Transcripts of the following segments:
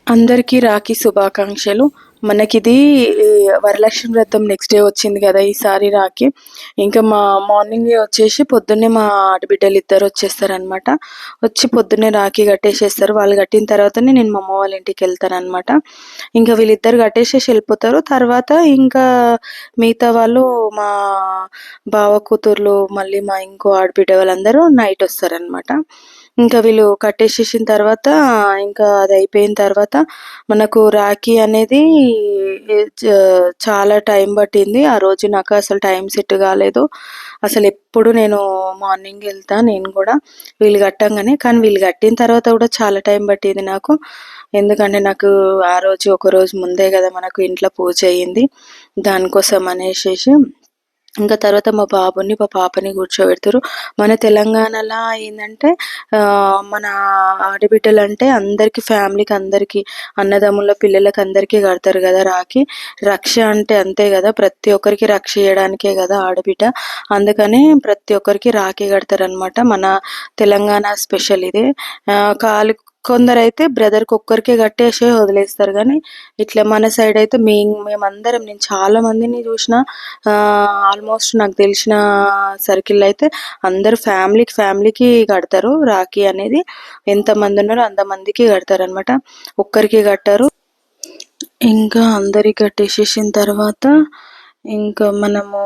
అందరికీ రాఖీ శుభాకాంక్షలు. మనకిది ఈ వరలక్ష్మి వ్రతం నెక్స్ట్ డే వచ్చింది కదా! ఈసారి రాఖీ. ఇంకా మార్నింగే వచ్చేసి పొద్దున్నే మా ఆడబిడ్డలిద్దరు వచ్చేస్తారనమాట. వచ్చి పొద్దున్నే రాఖీ కట్టేసేస్తారు. వాళ్ళు కట్టిన తర్వాతనే నేను మా అమ్మ వాళ్ళ ఇంటికెళ్తాననమాట. ఇంకా వీళ్ళిద్దరు కట్టేసేసి వెళ్ళిపోతారు. తర్వాత ఇంకా మిగతా వాళ్ళు మా బావ కూతుర్లు, మళ్ళీ మా ఇంకో ఆడబిడ్డ వాళ్ళందరూ నైట్ వస్తారనమాట. ఇంకా వీళ్ళు కట్టేసేసిన తర్వాత ఇంకా అది అయిపోయిన తర్వాత మనకు రాఖీ అనేది చాలా టైం పట్టింది. ఆ రోజు నాకు అసలు టైం సెట్ కాలేదు. అసలు ఎప్పుడు నేను మార్నింగ్ వెళ్తా నేను కూడా వీళ్ళు కట్టంగానే. కానీ వీళ్ళు కట్టిన తర్వాత కూడా చాలా టైం పట్టింది నాకు. ఎందుకంటే నాకు ఆ రోజు ఒక రోజు ముందే కదా మనకు ఇంట్లో పూజ అయ్యింది. దానికోసం అనేసేసి ఇంకా తర్వాత మా బాబుని మా పాపని కూర్చోబెడతారు. మన తెలంగాణలో ఏంటంటే మన ఆడబిడ్డలంటే అందరికీ ఫ్యామిలీకి అందరికీ అన్నదమ్ముల పిల్లలకి అందరికీ కడతారు కదా రాఖీ. రక్ష అంటే అంతే కదా, ప్రతి ఒక్కరికి రక్ష చేయడానికే కదా ఆడబిడ్డ. అందుకని ప్రతి ఒక్కరికి రాఖీ కడతారనమాట. మన తెలంగాణ స్పెషల్ ఇది. కాలు కొందరైతే బ్రదర్కి ఒక్కరికే కట్టేసే వదిలేస్తారు. కానీ ఇట్లా మన సైడ్ అయితే మేమందరం నేను చాలా మందిని చూసిన, ఆల్మోస్ట్ నాకు తెలిసిన సర్కిల్ అయితే అందరూ ఫ్యామిలీకి కడతారు రాఖీ అనేది. ఎంతమంది ఉన్నారో అంతమందికి కడతారనమాట, ఒక్కరికి కట్టరు. ఇంకా అందరికి కట్టేసేసిన తర్వాత ఇంకా మనము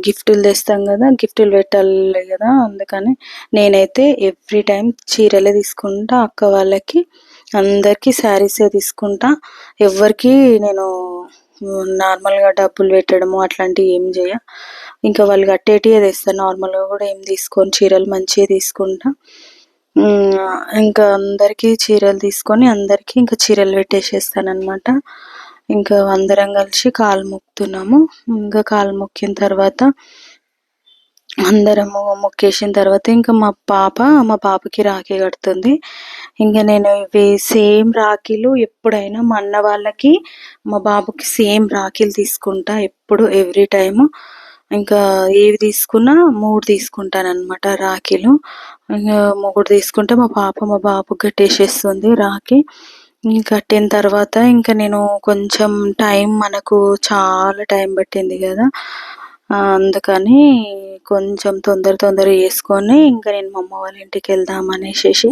గిఫ్టులు తెస్తాం కదా, గిఫ్టులు పెట్టాలి కదా. అందుకని నేనైతే ఎవ్రీ టైం చీరలే తీసుకుంటా. అక్క వాళ్ళకి అందరికీ శారీసే తీసుకుంటా. ఎవరికి నేను నార్మల్గా డబ్బులు పెట్టడము అట్లాంటివి ఏం చేయ. ఇంకా వాళ్ళు కట్టేటివే తెస్తాను. నార్మల్గా కూడా ఏం తీసుకొని చీరలు మంచిగా తీసుకుంటా. ఇంకా అందరికీ చీరలు తీసుకొని అందరికీ ఇంకా చీరలు పెట్టేసేస్తానమాట. ఇంకా అందరం కలిసి కాలు మొక్కుతున్నాము. ఇంకా కాలు మొక్కిన తర్వాత అందరము మొక్కేసిన తర్వాత ఇంకా మా పాపకి రాఖీ కడుతుంది. ఇంకా నేను ఇవి సేమ్ రాఖీలు ఎప్పుడైనా మా అన్న వాళ్ళకి మా బాబుకి సేమ్ రాఖీలు తీసుకుంటా ఎప్పుడు ఎవ్రీ టైము. ఇంకా ఏవి తీసుకున్నా 3 తీసుకుంటానమాట రాఖీలు. ఇంకా 3 తీసుకుంటే మా బాబుకి కట్టేసేస్తుంది రాఖీ. కట్టిన తర్వాత ఇంకా నేను కొంచెం టైం మనకు చాలా టైం పట్టింది కదా, అందుకని కొంచెం తొందర చేసుకొని ఇంకా నేను మా అమ్మ వాళ్ళ ఇంటికి వెళ్దాం అనేసి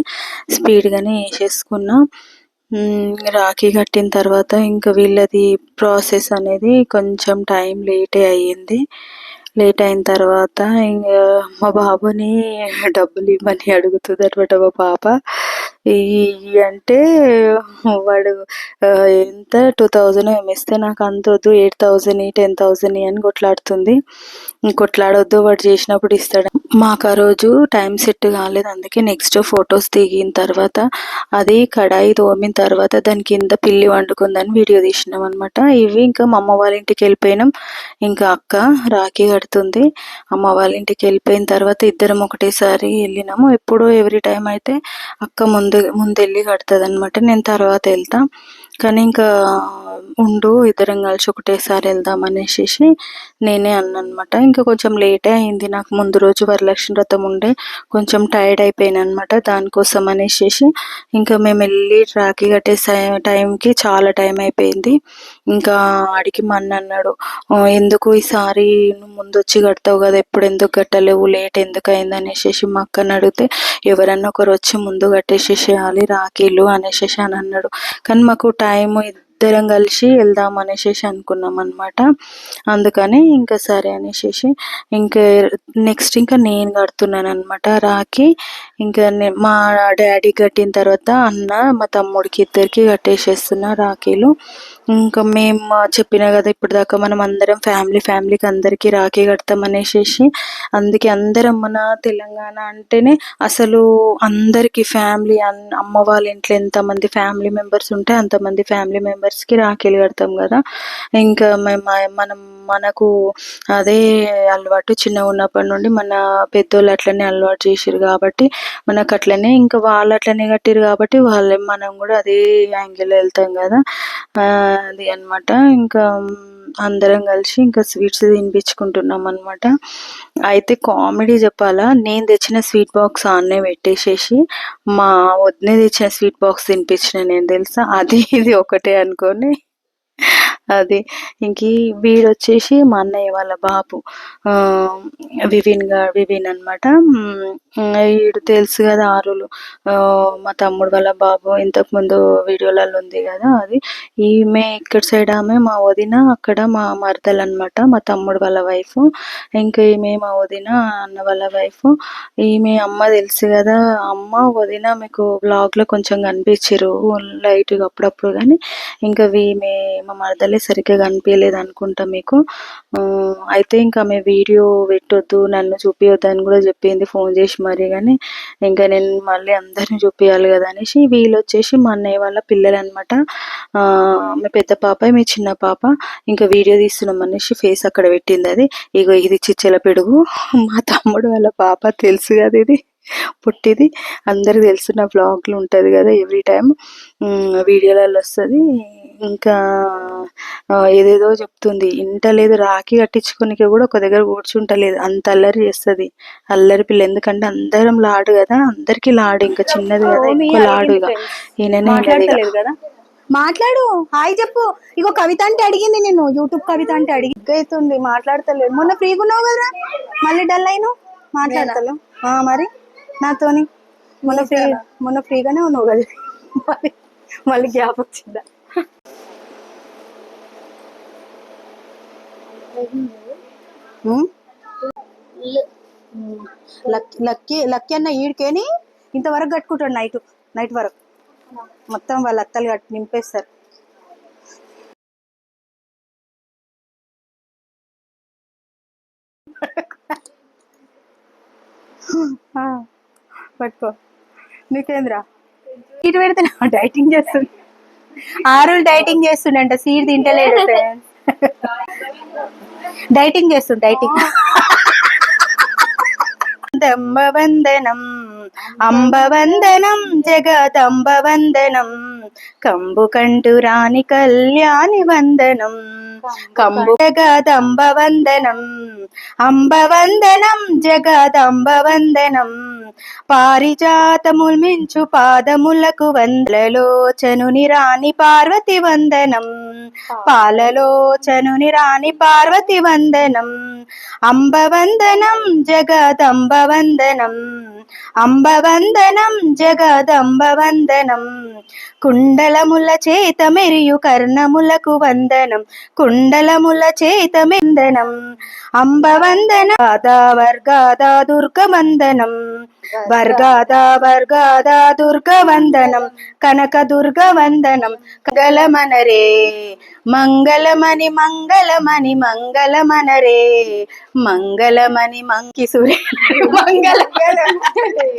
స్పీడ్గానే వేసేసుకున్నా. రాఖీ కట్టిన తర్వాత ఇంకా వీళ్ళది ప్రాసెస్ అనేది కొంచెం టైం లేటే అయ్యింది. లేట్ అయిన తర్వాత ఇంకా మా బాబుని డబ్బులు ఇవ్వమని అడుగుతుంది అనమాట మా పాప. అంటే వాడు ఎంత 2000 ఏమో ఇస్తే నాకు అంత వద్దు, 8000 10,000 అని కొట్లాడుతుంది. కొట్లాడొద్దు, వాడు చేసినప్పుడు ఇస్తాడు. మాకు ఆ రోజు టైం సెట్ కాలేదు. అందుకే నెక్స్ట్ ఫొటోస్ దిగిన తర్వాత అది కడాయి తోమిన తర్వాత దాని కింద పిల్లి వండుకుందని వీడియో తీసినాం అనమాట. ఇవి ఇంకా మా అమ్మ వాళ్ళ ఇంటికి వెళ్ళిపోయినాం. ఇంకా అక్క రాఖీ కడుతుంది. అమ్మ వాళ్ళ ఇంటికి వెళ్ళిపోయిన తర్వాత ఇద్దరం ఒకటేసారి వెళ్ళినాము. ఎప్పుడో ఎవ్రీ టైం అయితే అక్క ముందెళ్ళి కడుతుంది అనమాట, నేను తర్వాత వెళ్తా. కానీ ఇంకా ఉండు ఇద్దరం కలిసి ఒకటేసారి వెళ్దాం అనేసి నేనే అన్నమాట. ఇంకా కొంచెం లేటే అయింది నాకు. ముందు రోజు వరలక్ష్మి వ్రతం ఉండే కొంచెం టైర్డ్ అయిపోయాను అనమాట. దానికోసం అనేసి ఇంకా మేము వెళ్ళి రాఖీ కట్టే టైంకి చాలా టైం అయిపోయింది. ఇంకా ఆడికి మా అన్న అన్నాడు, ఎందుకు ఈసారి నువ్వు ముందు వచ్చి కడతావు కదా, ఎప్పుడు ఎందుకు కట్టలేవు, లేట్ ఎందుకు అయింది అనేసి మా అక్కని అడిగితే ఎవరన్నా ఒకరు వచ్చి ముందు కట్టేసేసేయాలి రాఖీలు అనేసి అని అన్నాడు. కానీ మాకు టైము ఇద్దరం కలిసి వెళ్దాం అనేసి అనుకున్నాం అనమాట. అందుకని ఇంకా సరే అనేసి ఇంకా నెక్స్ట్ ఇంకా నేను కడుతున్నాను అనమాట రాఖీ. ఇంకా మా డాడీ కట్టిన తర్వాత అన్న మా తమ్ముడికి ఇద్దరికి కట్టేసేస్తున్నా రాఖీలు. ఇంకా మేము చెప్పినా కదా ఇప్పుడు దాకా మనం అందరం ఫ్యామిలీకి అందరికీ రాఖీ కడతాం అనేసి. అందుకే అందరం మన తెలంగాణ అంటేనే అసలు అందరికీ ఫ్యామిలీ, అమ్మ వాళ్ళ ఇంట్లో ఎంతమంది ఫ్యామిలీ మెంబర్స్ ఉంటే అంతమంది ఫ్యామిలీ మెంబర్స్కి రాఖీలు కడతాం కదా. ఇంకా మనకు అదే అలవాటు చిన్నగా ఉన్నప్పటి నుండి మన పెద్దోళ్ళు అట్లనే అలవాటు చేసిరు కాబట్టి మనకు అట్లనే, ఇంకా వాళ్ళు అట్లనే కట్టిరు కాబట్టి మనం కూడా అదే యాంగిల్లో వెళ్తాం కదా. అది అనమాట. ఇంకా అందరం కలిసి ఇంకా స్వీట్స్ తినిపించుకుంటున్నాం అనమాట. అయితే కామెడీ చెప్పాలా, నేను తెచ్చిన స్వీట్ బాక్స్ ఆన్నే పెట్టేసేసి మా వదిన తెచ్చిన స్వీట్ బాక్స్ తినిపించిన నేను, తెలుసా, అది ఇది ఒకటే అనుకొని. అది ఇంక వీడొచ్చేసి మా అన్నయ్య వాళ్ళ బాబు, వివిన్ అనమాట. వీడు తెలుసు కదా ఆరులు, మా తమ్ముడు వాళ్ళ బాబు, ఇంతకుముందు వీడియోలలో ఉంది కదా అది. ఈమె ఇక్కడ సైడ్ ఆమె మా వదిన, అక్కడ మా మరదలు అనమాట, మా తమ్ముడు వాళ్ళ వైఫ్. ఇంకా ఈమె మా వదిన అన్న వాళ్ళ వైఫ్. ఈమె అమ్మ తెలుసు కదా, అమ్మ వదిన మీకు బ్లాగ్లో కొంచెం కనిపించారు లైట్గా అప్పుడప్పుడు, కానీ ఇంకా ఈమె మా మరదలే సరిగ్గా కనిపించలేదు అనుకుంటా మీకు. అయితే ఇంకా ఆమె వీడియో పెట్టొద్దు, నన్ను చూపించొద్దు అని కూడా చెప్పింది ఫోన్ చేసి మరి, కానీ ఇంకా నేను మళ్ళీ అందరిని చూపించాలి కదా అనేసి. వీళ్ళు వచ్చేసి మా అన్నయ్య వాళ్ళ పిల్లలు అనమాట. మీ పెద్ద పాప, మీ చిన్న పాప. ఇంకా వీడియో తీస్తున్నాం అనేసి ఫేస్ అక్కడ పెట్టింది. అది ఇగో ఇది చిచ్చెల పెడుగు, మా తమ్ముడు వాళ్ళ పాప, తెలుసు కదా ఇది పుట్టిది, అందరికి తెలుసు, నా బ్లాగ్లు ఉంటుంది కదా ఎవ్రీ టైం, వీడియోలలో వస్తుంది. ఇంకా ఏదేదో చెప్తుంది, ఇంటలేదు, రాఖీ కట్టించుకోనికి కూడా ఒక దగ్గర కూర్చుంటలేదు, అంత అల్లరి చేస్తుంది. అల్లరి పిల్ల, ఎందుకంటే అందరం లాడు కదా, అందరికి లాడు, ఇంకా చిన్నది కదా ఎక్కువ లాడు. ఇక ఈయననే కదా, మాట్లాడు, హాయ్ చెప్పు. ఇగో కవిత అంటే అడిగింది నేను, యూట్యూబ్ కవిత అంటే అవుతుంది, మాట్లాడతలేదు. మొన్న ఫ్రీగా ఉన్నావు కదా, మళ్ళీ డల్ అయినావు, మాట్లాడతలేవు. మరి నాతోని మొన్న ఫ్రీగానే ఉన్నావు కదా, మళ్ళీ గ్యాప్ వచ్చిందా? లక్కీ అన్న ఈడికేని ఇంతవరకు కట్టుకుంటాడు, నైట్ వరకు మొత్తం వాళ్ళ అత్తలు నింపేస్తారు. పట్టుకో, నీకేంద్రా ఇటు పెడితే డైటింగ్ చేస్తుంది, ఆరులు డైటింగ్ చేస్తుండంట, సీడ్ తింటలేడు, డైటింగ్ చేస్తుండు, డైటింగ్. వందనం అంబవందనం జగదంబవందనం, కంబు కంటు రాణి కళ్యాణి వందనం, కంబు జగదంబవందనం, అంబవందనం జగదంబవందనం, పారిజాతముల్ మించు పాదములకు వందలలోచనుని రాణి పార్వతి వందనం, పాలలోచనుని రాణి పార్వతి వందనం, అంబవందనం జగదంబవందనం, అంబవందనం జగదంబవందనం, కుండలముల చేత మెరియు కర్ణములకు వందనం, కుండలముల చేత వందనం, అంబవందనం వర్గాదా దుర్గవందనం, వర్గాదా దుర్గవందనం, కనక దుర్గవందనం, మంగళమనరే మంగళమణి మంగళమణి మంగళమనరే, మంగళమణి మంకి సూర్య మంగళమనరే,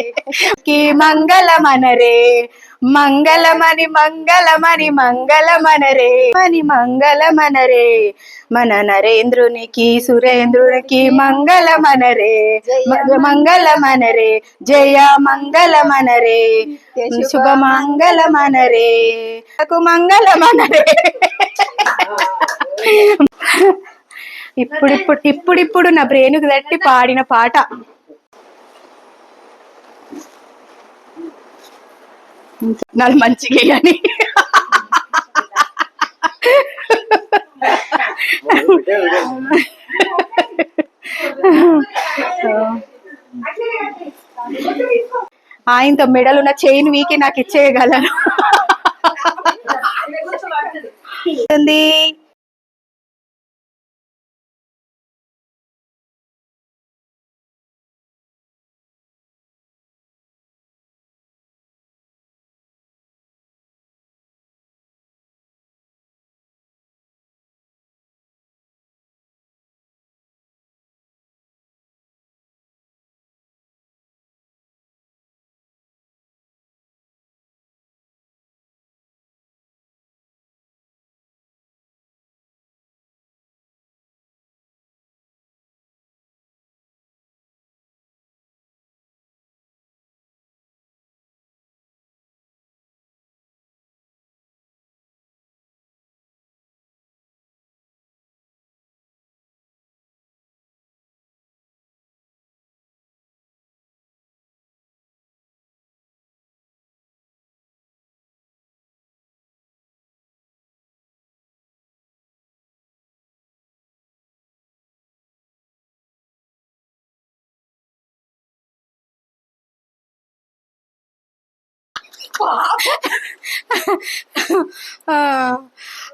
మంగళమణి మంగళమణి మంగళమనరే, మణి మంగళమనరే, మన నరేంద్రునికి సురేంద్రునికి మంగళమనరే, మంగళమనరే, జయ మంగళమనరే, శుభ మంగళమనరే, మంగళమనరే. ఇప్పుడిప్పుడు నా బ్రెయిన్కి తట్టి పాడిన పాట. నాకు మంచిగా అని ఆయనతో మెడలున్న చైన్ వీకి నాకు ఇచ్చేయగలను.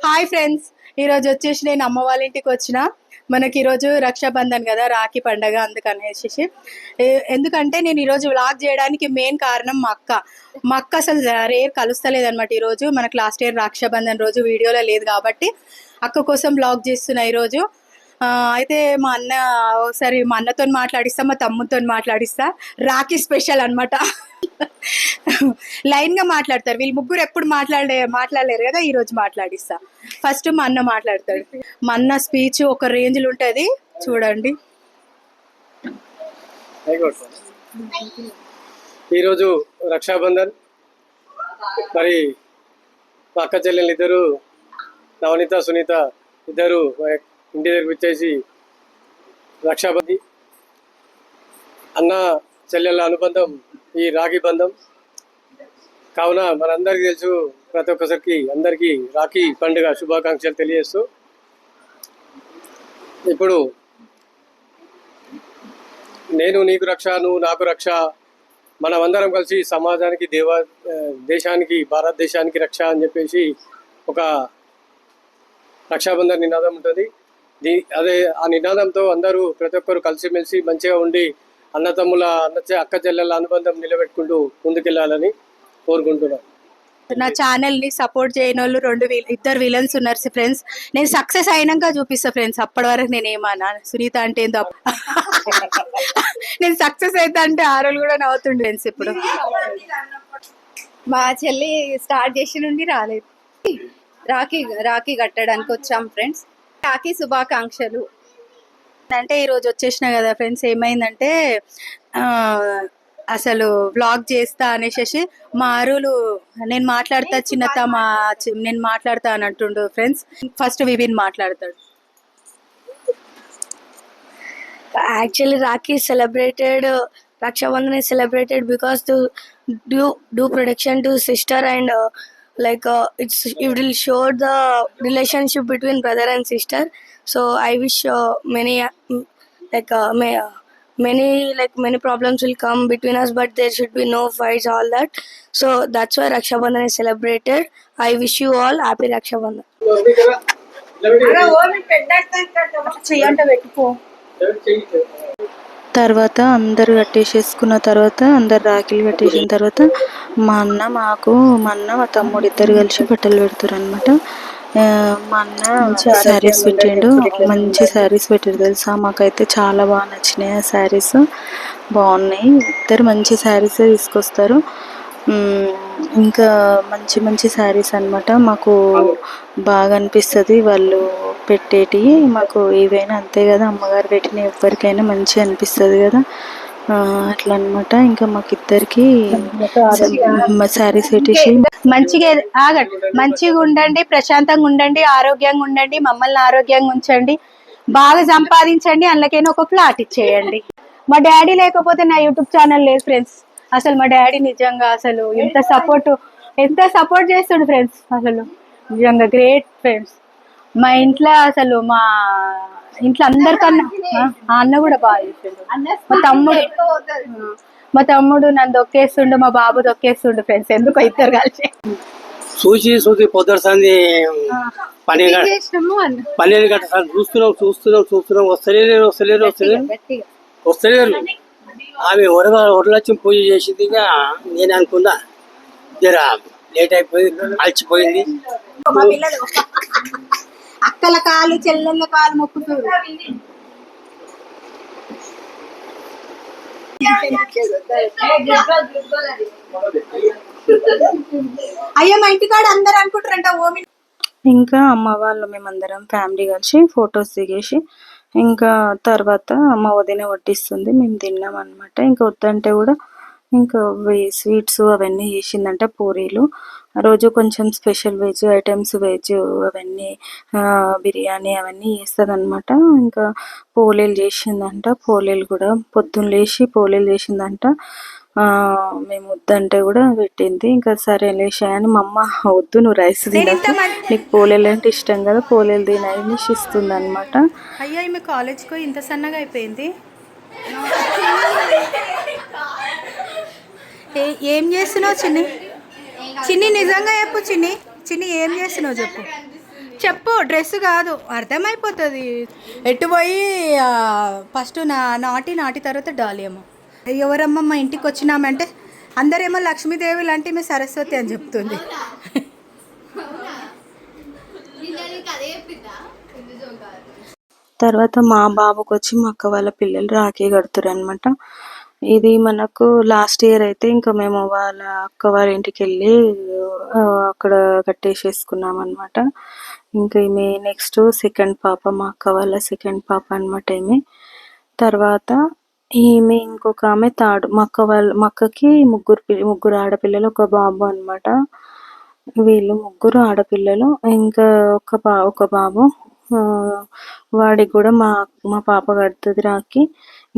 హాయ్ ఫ్రెండ్స్, ఈరోజు వచ్చేసి నేను అమ్మ వాళ్ళ ఇంటికి వచ్చిన. మనకి ఈరోజు రక్షాబంధన్ కదా, రాఖీ పండగ. అందుకనేసి ఎందుకంటే నేను ఈరోజు వ్లాగ్ చేయడానికి మెయిన్ కారణం మా అక్క అసలు రేపు కలుస్తలేదు అనమాట. ఈరోజు మనకు లాస్ట్ ఇయర్ రక్షాబంధన్ రోజు వీడియోలో లేదు కాబట్టి అక్క కోసం వ్లాగ్ చేస్తున్నా ఈరోజు. అయితే మా అన్నతో మాట్లాడిస్తా, మా తమ్ముతో మాట్లాడిస్తా. రాఖీ స్పెషల్ అనమాట. లైన్గా మాట్లాడతారు వీళ్ళు ముగ్గురు. ఎప్పుడు మాట్లాడలేరు కదా, ఈరోజు మాట్లాడిస్తా. ఫస్ట్ మా అన్న మాట్లాడతాడు. మా అన్న స్పీచ్ ఒక రేంజ్లో ఉంటుంది, చూడండి. ఈరోజు రక్షాబంధన్. మరి మా అక్క చెల్లెలు ఇద్దరు, నవనీత సునీత ఇద్దరు ఇంటి దగ్గరికి వచ్చేసి రక్షాబంధి అన్న చెల్లెళ్ళ అనుబంధం ఈ రాఖీ బంధం. కావున మనందరికీ తెలుసు, ప్రతి ఒక్కరికి అందరికీ రాఖీ పండుగ శుభాకాంక్షలు తెలియజేస్తూ, ఇప్పుడు నేను నీకు రక్ష, నువ్వు నాకు రక్ష, మనమందరం కలిసి సమాజానికి దేశానికి భారతదేశానికి రక్ష అని చెప్పేసి ఒక రక్షాబంధన్ నినాదం ఉంటుంది. అదే ఆ నినాదంతో అందరూ ప్రతి ఒక్కరు కలిసిమెలిసి మంచిగా ఉండి అక్క చెల్లెళ్ళ అనుబంధం నిలబెట్టుకుంటూ ముందుకెళ్ళాలని కోరుకుంటున్నాను. నా ఛానల్ ని సపోర్ట్ చేయని వాళ్ళు ఇద్దరు విలన్స్ ఉన్నారు ఫ్రెండ్స్. నేను సక్సెస్ అయినాక చూపిస్తా ఫ్రెండ్స్. అప్పటి వరకు నేను ఏమన్నా సునీత అంటే ఏందో నేను సక్సెస్ అయితే అంటే ఆ రోజు కూడా నవ్వుతుండే ఫ్రెండ్స్. ఇప్పుడు మా చెల్లి స్టార్ట్ చేసి నుండి రాలేదు. రాఖీ కట్టడానికి వచ్చాం ఫ్రెండ్స్. రాఖీ శుభాకాంక్షలు. అంటే ఈరోజు వచ్చేసిన కదా ఫ్రెండ్స్, ఏమైందంటే అసలు వ్లాగ్ చేస్తా అనేసి మా అరులు నేను మాట్లాడతా నేను మాట్లాడతా అని అంటుండు ఫ్రెండ్స్. ఫస్ట్ విభిన్ మాట్లాడతాడు. Actually, Rakhi is celebrated, Raksha Bandhan is celebrated because to do protection to sister and it will show the relationship between brother and sister. So I wish many problems will come between us, but there should be no fights, all that. So that's why Raksha Bandhan is celebrated. I wish you all happy Raksha Bandhan. తర్వాత అందరు కట్టేసేసుకున్న తర్వాత, అందరు రాఖీలు కట్టేసిన తర్వాత మా అన్న మా తమ్ముడు ఇద్దరు కలిసి బట్టలు పెడతారు అనమాట. మా అన్న శారీస్ పెట్టిండు, మంచి శారీస్ పెట్టారు తెలుసా. మాకైతే చాలా బాగా నచ్చినాయి ఆ శారీస్, బాగున్నాయి. ఇద్దరు మంచి శారీస్ తీసుకొస్తారు. ఇంకా మంచి మంచి శారీస్ అనమాట. మాకు బాగా అనిపిస్తుంది వాళ్ళు పెట్టేటివి. మాకు ఏవైనా అంతే కదా, అమ్మగారు పెట్టిన ఎవరికైనా మంచిగా అనిపిస్తుంది కదా, అట్లా అనమాట. ఇంకా మాకు ఇద్దరికి శారీస్ పెట్టేసి మంచిగా ఉండండి, ప్రశాంతంగా ఉండండి, ఆరోగ్యంగా ఉండండి, మమ్మల్ని ఆరోగ్యంగా ఉంచండి, బాగా సంపాదించండి, అందులోకైనా ఒక ఫ్లాట్ ఇచ్చేయండి. మా డాడీ లేకపోతే నా యూట్యూబ్ ఛానల్ లేదు ఫ్రెండ్స్. అసలు మా డాడీ నిజంగా అసలు ఎంత సపోర్ట్ చేస్తాడు ఫ్రెండ్స్. అసలు నిజంగా గ్రేట్ ఫ్రెండ్స్. మా ఇంట్లో అందరికన్నా అన్న కూడా బాగా చేస్తాడు. మా తమ్ముడు నన్ను దొక్కేస్తుండు, మా బాబు దొక్కేస్తుండు ఫ్రెండ్స్. ఎందుకో ఇద్దరు కలిసి చూసి పొద్దుసారి పన్నెండు గంటల చూస్తున్నాం వస్తలేరు. ఆమె వరలక్ష్మి పూజ చేసింది. నేను అనుకున్నా జర లేట్ అయిపోయింది, అలసిపోయింది. అక్కల కాలు చెల్లెళ్ళ కాలు మొక్కుతారు. అయ్యో మా ఇంటికాడ అందరు అనుకుంటారంట ఓమి. ఇంకా అమ్మ వాళ్ళు మేమందరం ఫ్యామిలీ కలిసి ఫొటోస్ దిగేసి ఇంకా తర్వాత మా వదిన వడ్డిస్తుంది, మేము తిన్నాం అనమాట. ఇంకా వద్దంటే కూడా ఇంకా స్వీట్స్ అవన్నీ చేసిందంట, పూరీలు. ఆ రోజు కొంచెం స్పెషల్ వెజ్ ఐటమ్స్, వెజ్ అవన్నీ బిర్యానీ అవన్నీ చేస్తుంది అనమాట. ఇంకా పోలేలు చేసిందంట. పోలేలు కూడా పొద్దున్న లేచి పోలేలు చేసిందంట. మేము వద్దంటే కూడా పెట్టింది. ఇంకా సరే లేచా అని మా అమ్మ వద్దు నువ్వు రైస్ తినకు, నీకు పోలేలు అంటే ఇష్టం కదా, పోలేలు తినని ఇస్తుంది అనమాట. అయ్యా ఈమె కాలేజ్కి ఇంత సన్నగా అయిపోయింది. ఏం చేస్తున్నావు చిన్ని? చిన్ని నిజంగా చెప్పు చిన్ని, చిన్ని ఏం చేస్తున్నావు చెప్పు, చెప్పు. డ్రెస్ కాదు, అర్థమైపోతుంది. ఎటు పోయి ఫస్ట్ నాటి తర్వాత డాలియమ్మ. ఎవరమ్మ మా ఇంటికి వచ్చినామంటే అందరేమో లక్ష్మీదేవి లాంటి మీ సరస్వతి అని చెప్తుంది. తర్వాత మా బాబుకి వచ్చి మా అక్క వాళ్ళ పిల్లలు రాఖీ కడుతురు అనమాట. ఇది మనకు లాస్ట్ ఇయర్ అయితే ఇంకా మేము వాళ్ళ అక్క వాళ్ళ ఇంటికి వెళ్ళి అక్కడ కట్టేసేసుకున్నాం అనమాట. ఇంకా ఈమె నెక్స్ట్ సెకండ్ పాప, మా అక్క వాళ్ళ సెకండ్ పాప అనమాట ఈమె. తర్వాత ఈమె ఇంకొక ఆమె తాడు, మా అక్కకి ముగ్గురు ఆడపిల్లలు, ఒక బాబు అనమాట. వీళ్ళు ముగ్గురు ఆడపిల్లలు, ఇంకా ఒక బాబు. వాడికి కూడా మా పాప కడుతుంది రాఖీ.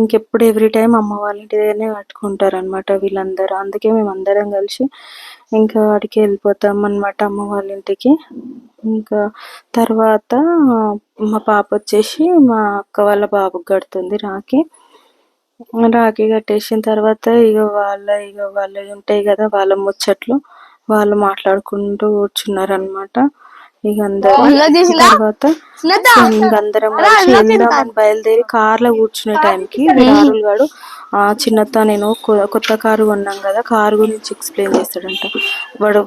ఇంకెప్పుడు ఎవ్రీ టైం అమ్మ వాళ్ళ ఇంటి దగ్గరనే కట్టుకుంటారు అనమాట వీళ్ళందరూ. అందుకే మేము అందరం కలిసి ఇంకా వాడికి వెళ్ళిపోతాం అనమాట అమ్మ వాళ్ళ ఇంటికి. ఇంకా తర్వాత మా పాప వచ్చేసి మా అక్క వాళ్ళ బాబుకి కడుతుంది రాఖీ. రాఖీ కట్టేసిన తర్వాత ఇక వాళ్ళు ఉంటాయి కదా, వాళ్ళ ముచ్చట్లు వాళ్ళు మాట్లాడుకుంటూ కూర్చున్నారు అనమాట. ఇక తర్వాత అందరం కలిసి వెళ్దామని బయలుదేరి కార్లో కూర్చునే టైంకి రాహుల్ గాడు చిన్నత నేను కొత్త కారు కొన్నాం కదా, కారు గురించి ఎక్స్ప్లెయిన్ చేస్తాడంట.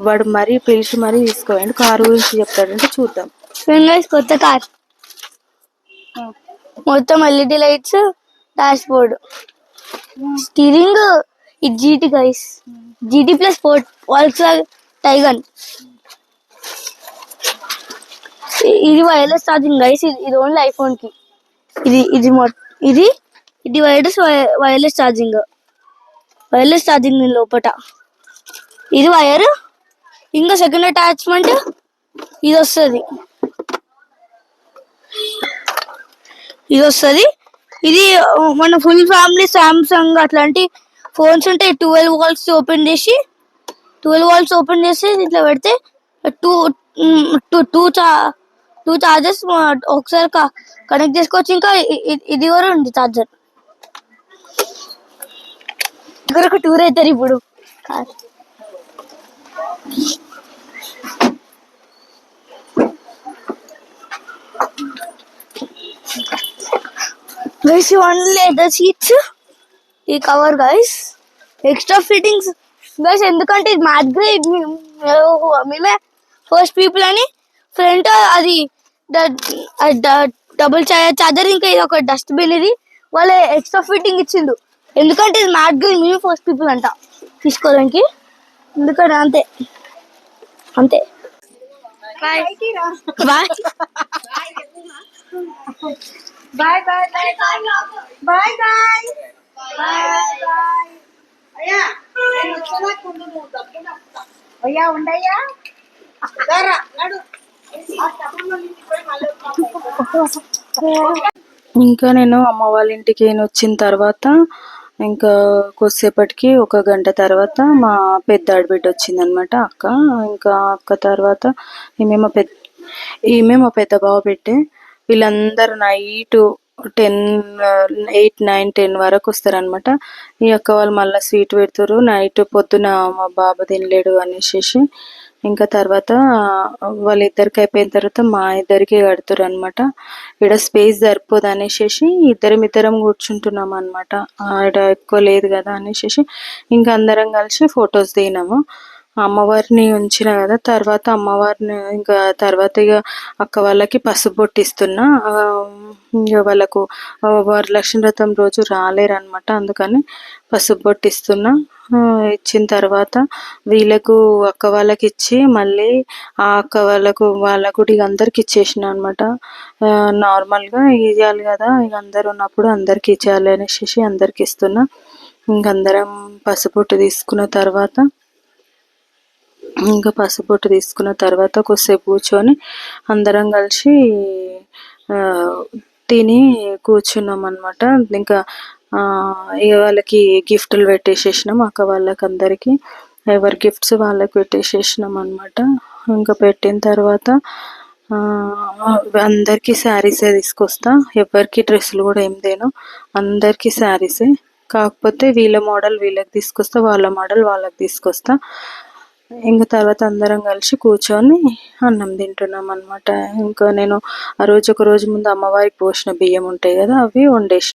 వాడు మరీ పిలిచి మరీ తీసుకోండి, కారు గురించి చెప్తాడంటే చూద్దాం. కొత్త కార్ మొత్తం LED lights, dashboard, steering. ఇది GT guys, GT plus Volkswagen Taigun. ఇది వైర్లెస్ ఛార్జింగ్ గైస్, ఇది ఓన్లీ ఐఫోన్ కి. ఇది వైర్లెస్ ఛార్జింగ్ లోపట. ఇది వైర్. ఇంకా సెకండ్ అటాచ్మెంట్ ఇది వస్తుంది. ఇది మన ఫుల్ ఫ్యామిలీ సామ్సంగ్ అట్లాంటి ఫోన్స్ ఉంటాయి. 12 volts ఓపెన్ చేసి ఇట్లా పెడితే టూ చార్జెస్ ఒకసారి కనెక్ట్ చేసుకోవచ్చు. ఇంకా ఇది కూడా ఉంది చార్జర్. ఒక టూర్ అవుతారు ఇప్పుడు. Guys, you want leather seats? ఈ cover guys, extra fittings guys. ఎందుకంటే ఇది మ్యాట్ గ్రే, మేమే ఫస్ట్ పీపుల్ అని. ఫ్రంట్ అది డబుల్ చార్జర్, ఇంకా ఇది ఒక డస్ట్ బిన్. ఇది వాళ్ళ ఎక్స్ట్రా ఫిట్టింగ్ ఇచ్చిండు, ఎందుకంటే ఇది మ్యాట్ గ్రే, మేము ఫస్ట్ పీపుల్ అంట తీసుకోవడానికి. ఎందుకంటే అంతే. Bye bye bye bye bye bye bye అయ్యా అయ్యా ఉండయ్యా. ఇంకా నేను అమ్మ వాళ్ళ ఇంటికి వచ్చిన తర్వాత ఇంకా కొద్దిసేపటికి 1 గంట తర్వాత మా పెద్ద ఆడబిడ్డ వచ్చిందనమాట, అక్క. ఇంకా అక్క తర్వాత ఈమె మా పెద్ద బావ పెట్టే. వీళ్ళందరూ నైట్ 8, 9, 10 వరకు వస్తారనమాట. ఈ అక్క వాళ్ళు మళ్ళీ స్వీట్ పెడతారు. నైట్ పొద్దున మా బాబు తినలేడు అనేసి ఇంకా తర్వాత వాళ్ళిద్దరికి అయిపోయిన తర్వాత మా ఇద్దరికి కడుతారు అనమాట. ఇక్కడ స్పేస్ సరిపోదు అనేసి ఇద్దరం కూర్చుంటున్నాం అనమాట. ఆడ ఎక్కువ లేదు కదా అనేసి ఇంకా అందరం కలిసి ఫొటోస్ దిగినాము. అమ్మవారిని ఉంచిన కదా, తర్వాత అమ్మవారిని ఇంకా తర్వాత ఇక అక్క వాళ్ళకి పసుపు బొట్టిస్తున్నా. ఇక వాళ్ళకు వరలక్ష్మి వ్రతం రోజు రాలేరు అనమాట, అందుకని పసుపు బొట్టిస్తున్నా. ఇచ్చిన తర్వాత వీళ్ళకు అక్క వాళ్ళకి ఇచ్చి మళ్ళీ ఆ అక్క వాళ్ళకు కూడా ఇక అందరికి ఇచ్చేసిన అనమాట. నార్మల్గా ఇవ్వాలి కదా, ఇక అందరు ఉన్నప్పుడు అందరికి ఇచ్చేయాలి అనేసి అందరికి ఇస్తున్నా. ఇంకందరం పసుపొట్టు తీసుకున్న తర్వాత కొద్దిసేపు కూర్చొని అందరం కలిసి తిని కూర్చున్నాం అనమాట. ఇంకా వాళ్ళకి గిఫ్ట్లు పెట్టేసేసినాం, అక్క వాళ్ళకి అందరికి ఎవరి గిఫ్ట్స్ వాళ్ళకి పెట్టేసేసినాం అనమాట. ఇంకా పెట్టిన తర్వాత అందరికీ శారీసే తీసుకొస్తా, ఎవరికి డ్రెస్సులు కూడా ఏం తేను, అందరికీ శారీసే. కాకపోతే వీళ్ళ మోడల్ వీళ్ళకి తీసుకొస్తా, వాళ్ళ మోడల్ వాళ్ళకి తీసుకొస్తా. ఇంకా తర్వాత అందరం కలిసి కూర్చొని అన్నం తింటున్నాం అనమాట. ఇంకా నేను ఆ రోజు ఒక రోజు ముందు అమ్మవారికి పోసిన బియ్యం ఉంటాయి కదా, అవి వండేసిన.